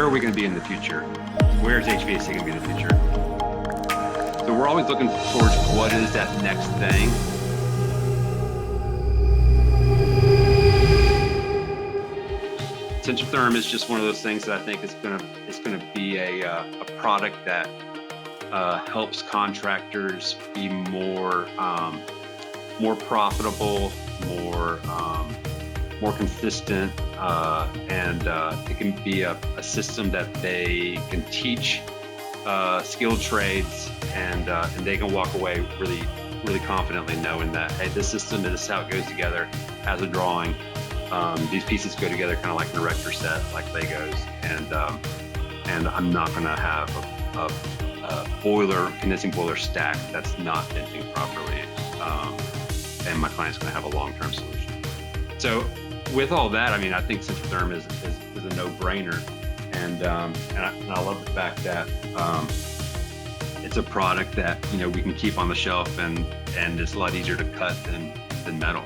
where are we going to be in the future? Where's HVAC going to be in the future? So we're always looking towards what is that next thing. Centrotherm is just one of those things that I think is going to be a product that helps contractors be more profitable, more consistent, and it can be a system that they can teach skilled trades, and they can walk away really confidently knowing that, hey, this system is how it goes together as a drawing. These pieces go together kind of like an erector set, like Legos, and I'm not going to have a condensing boiler stack that's not venting properly, and my client's going to have a long-term solution. So with all that, I mean, I think Centrotherm is a no-brainer, and I love the fact that it's a product that we can keep on the shelf, and it's a lot easier to cut than metal.